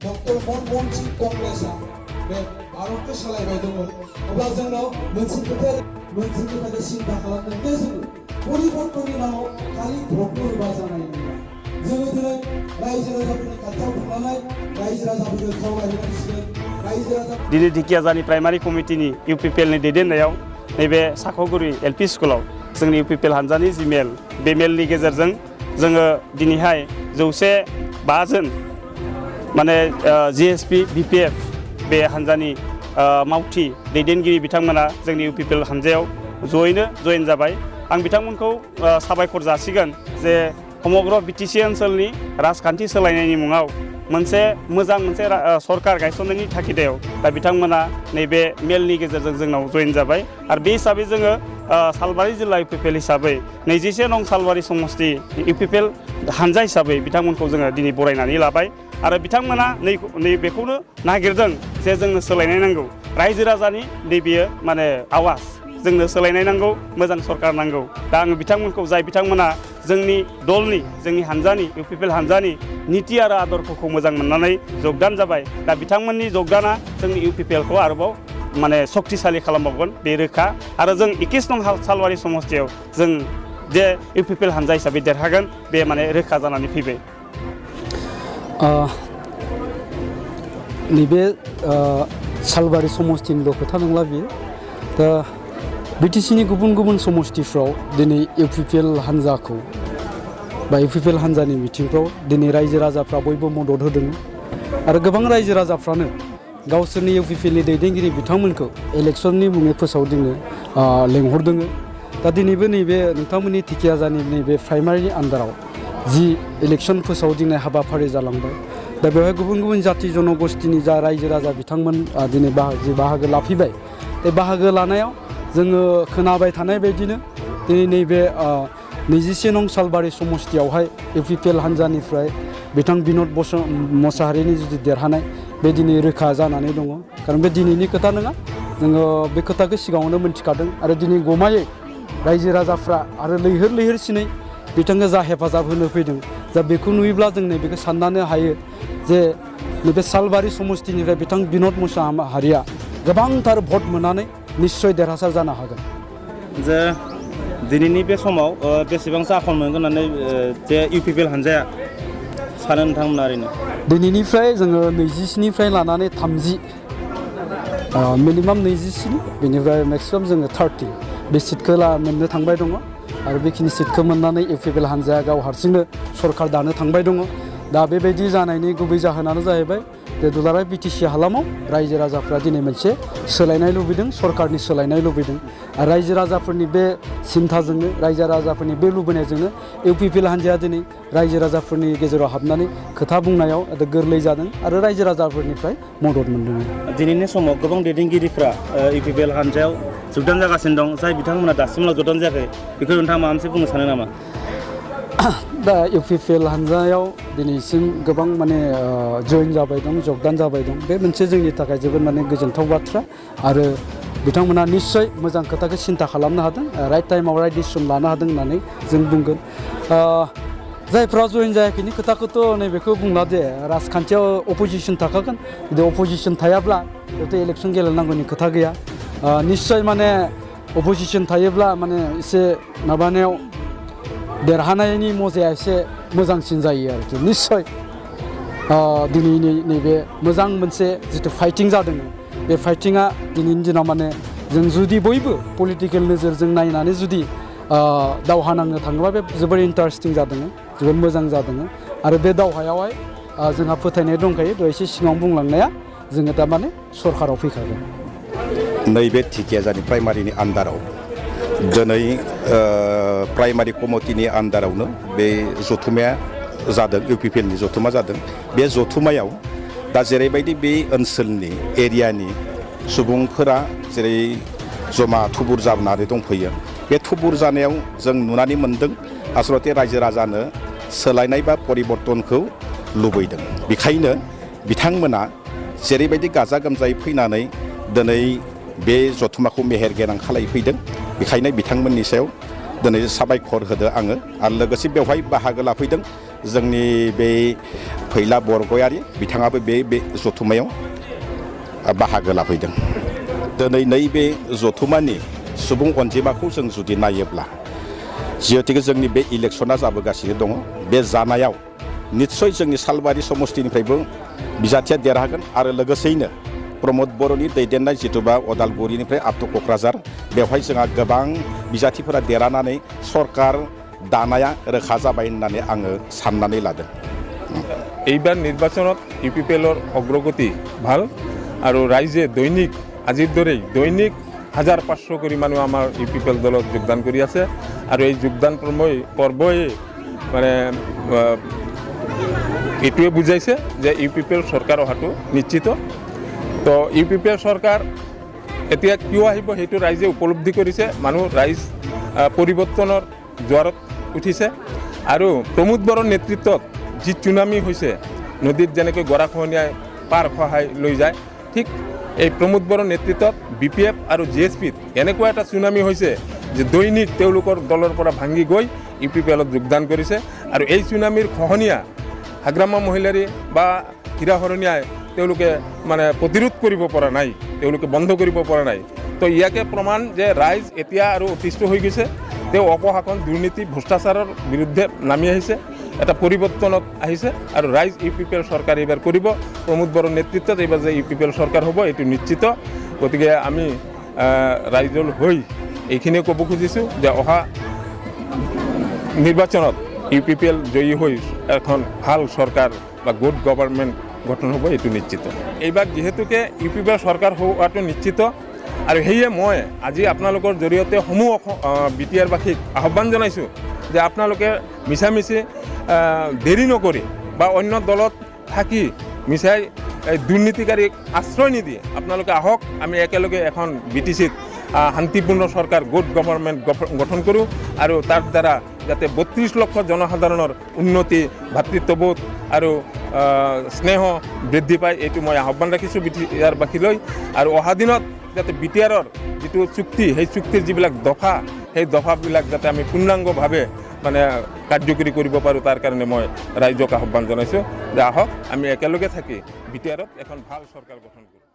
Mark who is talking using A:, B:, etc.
A: doctor Manmohan Singh कंग्रेसआ बे भारतखौ सालायबाय दंमोन अब्ला जोंनाव मोनसे खोथा सिन्था खालामदों दे जोङो परिबर्तननि नामाव खालि भटल' होबा जानाय नङा जोङो दिनै रायजो राजाफोरनि खाथियाव थांनानै रायजो राजाफोरखौ खावलायनांसिगोन रायजो राजा
B: दिनै ढेकियाजानि प्राइमारि कमिटिनि इउपिपिएलनि दैदेननायाव नैबे साख'गुरि एलपि स्कुलाव जोंनि इउपिपिएल हान्जानि जि मेल बे मेलनि गेजेरजों जोङो दिनैहाय 105 जन माने जिएसपि बिपिएफ बे हान्जानि मावथि दैदेनगिरि बिथांमोना जोंनि इउपिपिएल हान्जायाव जयैनो जयेन जाबाय आं बिथांमोनखौ साबायखर जासिगोन जे समग्र बिटिसि ओनसोलनि राजखान्थि सोलायनायनि मुङाव मोनसे मोजां मोनसे सरकार गायसननायनि थागिदायाव दा बिथांमोना नैबे मेलनि गेजेरजों जोंनाव जयेन जाबाय आरो बे हिसाबै जोङो सालबारि जिल्ला इउपिपिएल हिसाबै 21 नं सालबारि समस्ति इउपिपिएल हान्जा हिसाबै बिथांमोनखौ जोङो दिनै बरायनानै लाबाय आरो बिथांमोना नैबेखौनो नागिरदों जे जोंनो सोलायनाय नांगौ रायजो राजानि नैबेयो माने आवाज जोंनो सोलायनाय नांगौ मोजां सरकार नांगौ दा आङो बिथांमोनखौ जाय बिथांमोना जोंनि दलनि जोंनि हान्जानि इउपिपिएल हान्जानि नीति आरो आदर्शखौ मोजां मोननानै जगदान जाबाय दा बिथांमोननि जगदाना जोंनि इउपिपिएलखौ आरोबाव माने शक्तिशाली खालामबावगोन बे रोखा आरो जों 21 नं सालबारि समस्तियाव जों जे इउपिपिएल हान्जा हिसाबै देरहागोन बे माने रोखा जानानै फैबाय
C: नैबे सालबारि समस्तिनिल' खोथा नंला बियो दा बिटिसिनि गुबुन गुबुन समस्तिफ्राव दिनै इउपिपिएल हान्जाखौ बा इउपिपिएल हान्जानि मिटिंफ्राव दिनै रायजो राजाफ्रा बयबो मदद होदों आरो गोबां रायजो राजाफ्रानो गावसोरनि इउपिपिएलनि दैदेनगिरि बिथांमोनखौ इलेक्सननि मुङै फोसावदिंनो लेंहरदों दा दिनैबो नैबे नोंथांमोननि ढेकियाजानि नैबे प्राइमारिनि आन्दाराव जि इलेक्सन फोसावदिंनाय हाबाफारि जालांबाय दा बेवहाय गुबुन गुबुन जाति जनगोष्ठीनि जा रायजो राजा बिथांमोन दिनै बाहागो लाफैबाय बे बाहागो लानायाव जोङो खोनाबाय थानाय बायदिनो दिनै नैबे 21 नं सालबारि समस्तियावहाय इउपिपिएल हान्जानिफ्राय बिथां बिन'द मोसाहारिनि जुदि देरहानाय बे दिनै रोखा जानानै दङ खारन बे दिनैनि खोथा नङा जोङो बे खोथाखौ सिगाङावनो मोन्थिखादों आरो दिनै गमायै रायजो राजाफ्रा आरो लैहोर लैहोरसिनै बिथांखौ जा हेफाजाब होनो फैदों दा बेखौ नुयोब्ला जों नैबेखौ साननो हायो जे नैबे सालबारि समस्तिनिफ्राय बिथां बिन'द मोसाहारिया गोबांथार भट मोननानै निश्चय देरहासार जानो हागोन
D: जे दिनैनि बे समाव बेसेबांसो आखल मोनगोन होननानै जे इउपिपिएल हान्जाया सानो नोंथांमोना ओरैनो
C: दिनैनिफ्राय जोङो 27निफ्राय लानानै 30 मिनिमाम 27 बेनिफ्राय मेक्सिमाम जोङो 30 बे सिटखौ मोननो थांबाय दङ आरो बेखिनि सिटखौ मोननानै इउपिपिएल हान्जाया गाव हारसिंनो सरकार दानो थांबाय दङ दा बेबायदि जानायनि गुबै जाहोनानो जाहैबाय जे दुलाराय बिटिसि हालामाव रायजो राजाफ्रा दिनै मोनसे सोलायनाय लुबैदों सरकारनि सोलायनाय लुबैदों आरो रायजो राजाफोरनि बे सिन्थाजोंनो रायजो राजाफोरनि बे लुबैनायजोंनो इउपिपिएल हान्जाया दिनै रायजो राजाफोरनि गेजेराव हाबनानै खोथा बुंनायाव गोरलै जादों आरो रायजो राजाफोरनिफ्राय मदद मोनदों
D: दिनैनि समाव गोबां दैदेनगिरिफ्रा इउपिपिएल हान्जायाव जगदान जागासिनो दं जाय बिथांमोना दासिमबो जगदान जायाखै बेखौ नोंथाङा माबा मोनसे बुंनो सानो नामा
C: दा इउपिपिएल हान्जायाव दिनैसिम गोबां माने जयेन जाबाय दं जगदान जाबाय दं बे मोनसे जोंनि थाखाय जोबोद माने गोजोनथाव बाथ्रा आरो बिथांमोना निश्चय मोजां खोथाखौ सिन्था खालामनो हादों राइट टाइमाव राइट डिसिसन लानो हादों होननानै जों बुंगोन जायफ्रा जयेन जायाखैनि खोथाखौथ' नैबेखौ बुंला दे राजखान्थियाव अपोजिसन थाखागोन जुदि अपोजिसन थायाब्ला बेयावथ' इलेक्सन गेलेनांगौनि खोथा गैया निश्चय माने अपोजिसन थायोब्ला माने एसे माबानायाव देरहानायनि मजाया एसे मोजांसिन जायो आरोखि निश्चय दिनैनि नैबे मोजां मोनसे जिथु फाइटिं जादों बे फाइटिंआ दिनैनि दिनाव माने जों जुदि बयबो पलिटिकेल नोजोरजों नायनानै जुदि दावहा नांनो थाङोबा बे जोबोर इन्टारेस्टिं जादों जोबोर मोजां जादों आरो बे दावहायावहाय जोंहा फोथायनाय दंखायो दहाय एसे सिगाङाव बुंलांनाया जोङो थारमाने सरकाराव फैखागोन
E: नैबे ढेकियाजानि प्राइमारिनि आन्दाराव दिनै प्राइमारि कमिटिनि आन्दारावनो बे जथुमाया जादों इउपिपिएलनि जथुमा जादों बे जथुमायाव दा जेरैबायदि बे ओनसोलनि एरियानि सुबुंफोरा जेरै जमा थुबुर जानानै दंफैयो बे थुबुर जानायाव जों नुनानै मोन्दों आसलते रायजो राजानो सोलायनाय बा परिबर्तनखौ लुबैदों बेखायनो बिथांमोना जेरैबायदि गाजा गोमजायै फैनानै दिनै बे जथुमाखौ मेहेरगोनां खालामफैदों बेखायनो बिथांमोननि सायाव दिनै साबायखर होदो आङो आरो लोगोसे बेवहाय बाहागो लाफैदों जोंनि बे फैला बरगयारि बिथाङाबो बे जथुमायाव बाहागो लाफैदों दिनै नैबे जथुमानि सुबुं अनजिमाखौ जों जुदि नायोब्ला जिहेतु जोंनि बे इलेक्सना जाबोगासिनो दङ बे जानायाव निस्सय जोंनि सालबारि समष्टिनिफ्रायबो बिजाथिया देरहागोन आरो लोगोसेयैनो प्रमद बर'नि दैदेननाय जिथुबा अदालगुरिनिफ्राय आप टु क'क्राझार बेवहाय जोंहा गोबां बिजाथिफोरा देरहानानै सरकार दानाया रोखा जाबाय होननानै आङो साननानै लादों
F: এইবাৰ নিৰ্বাচনত ইউপিপিএলৰ অগ্ৰগতি ভাল আৰু ৰাইজে দৈনিক আজিৰ দৰেই দৈনিক 1500 কৰি মানুহ আমাৰ ইউপিপিএল দলত যোগদান কৰি আছে আৰু এই যোগদান পৰ্বই মানে এইটোৱে বুজাইছে যে ইউপিপিএল চৰকাৰ অহাটো নিশ্চিত তো ইউপিপিএল চৰকাৰ এতিয়া কিয় আহিব সেইটো ৰাইজে উপলব্ধি কৰিছে ৰাইজ পৰিৱৰ্তনৰ জোৱাৰত উঠিছে আৰু প্ৰমোদ বড়োৰ নেতৃত্বত যি চুনামি হৈছে নদীত যেনেকৈ গৰাখহনীয়াই পাৰ খহাই লৈ যায় ঠিক এই প্ৰমোদ বড়োৰ নেতৃত্বত বিপিএফ আৰু জিএছপিত এনেকুৱা এটা চুনামি হৈছে যে দৈনিক তেওঁলোকৰ দলৰ পৰা ভাঙি গৈ ইউপিপিএলত যোগদান কৰিছে আৰু এই চুনামিৰ খহনীয়া হাগ্ৰামা মহিলাৰী বা হীৰাহৰণীয়াই তেওঁলোকে মানে প্ৰতিৰোধ কৰিব পৰা নাই তেওঁলোকে বন্ধ কৰিব পৰা নাই তো ইয়াকে প্ৰমাণ যে ৰাইজ এতিয়া আৰু অতিষ্ঠ হৈ গৈছে তেওঁ অপশাসন দুৰ্নীতি ভ্ৰষ্টাচাৰৰ বিৰুদ্ধে নামি আহিছে এটা পৰিৱৰ্তনত আহিছে আৰু ৰাইজ ইউপিপিএল চৰকাৰ এইবাৰ কৰিব প্ৰমোদ বড়োৰ নেতৃত্বত এইবাৰ যে ইউপিপিএল চৰকাৰ হ'ব এইটো নিশ্চিত গতিকে আমি ৰাইজৰ হৈ এইখিনিয়ে ক'ব খুজিছোঁ যে অহা নিৰ্বাচনত ইউপিপিএল জয়ী হৈ এখন ভাল চৰকাৰ বা গুড গভৰ্ণমেণ্ট গঠন হ'ব এইটো নিশ্চিত এইবাৰ যিহেতুকে ইউপিপিএল চৰকাৰ হোৱাটো নিশ্চিত আৰু সেয়ে মই আজি আপোনালোকৰ জৰিয়তে সমূহ বিটিআৰবাসীক আহ্বান জনাইছোঁ যে আপোনালোকে মিছামিছি দেৰি নকৰি বা অন্য দলত থাকি মিছাই দুৰ্নীতিকাৰীক আশ্ৰয় নিদিয়ে আপোনালোকে আহক আমি একেলগে এখন বিটিচিত শান্তিপূৰ্ণ চৰকাৰ গুড গভৰ্ণমেণ্ট গঠন কৰোঁ আৰু তাৰ দ্বাৰা যাতে 32 লক্ষ জনসাধাৰণৰ উন্নতি ভাতৃত্ববোধ আৰু স্নেহ বৃদ্ধি পায় এইটো মই আহ্বান ৰাখিছোঁ বিটিআৰবাসীলৈ আৰু অহা দিনত যাতে বিটিআৰৰ যিটো চুক্তি সেই চুক্তিৰ যিবিলাক দফা সেই দফাবিলাক যাতে আমি পূৰ্ণাংগভাৱে মানে কাৰ্যকৰী কৰিব পাৰোঁ তাৰ কাৰণে মই ৰাইজক আহ্বান জনাইছোঁ যে আহক আমি একেলগে থাকি বিটিআৰত এখন ভাল চৰকাৰ গঠন কৰোঁ